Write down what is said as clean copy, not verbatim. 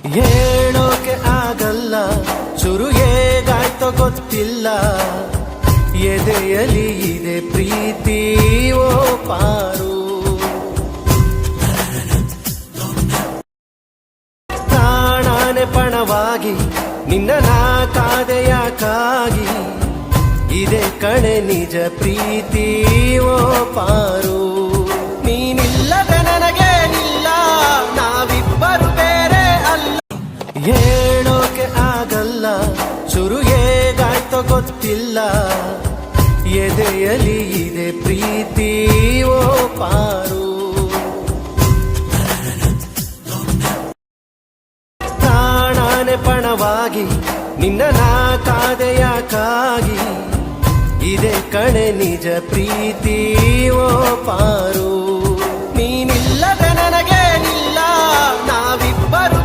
ಹೇಳೋಕೆ ಆಗಲ್ಲ ಶುರು ಹೇಗಾಯ್ತೋ ಗೊತ್ತಿಲ್ಲ, ಎದೆಯಲಿ ಇದೆ ಪ್ರೀತಿ ಓ ಪಾರು. ಪ್ರಾಣಾನೆ ಪಣವಾಗಿ ನಿನ್ನ ನಾ ಕಾದೆಯಾಕಾಗಿ, ಇದೆ ಕಣೆ ನಿಜ ಪ್ರೀತಿ ಓ ಪಾರು. ನೀನಿಲ್ಲದೆ ನನಗೇನಿಲ್ಲ, ನಾವಿಬ್ಬರು ಬೇರೆ ಅಲ್ಲ. ಹೇಳೋಕೆ ಆಗಲ್ಲ ಶುರು ಹೇಗಾಯ್ತೋ ಗೊತ್ತಿಲ್ಲ, ಎದೆಯಲಿ ಇದೆ ಪ್ರೀತಿ ಓ ಪಾರು. ಪ್ರಾಣಾನೆ ಪಣವಾಗಿ ನಿನ್ನ ನಾ ಕಾದೆಯಾಕಾಗಿ, ಇದೆ ಕಣೆ ನಿಜ ಪ್ರೀತಿ ಓ ಪಾರು. ನೀನಿಲ್ಲದೆ ನನಗೇನಿಲ್ಲ, ನಾವಿಬ್ಬರು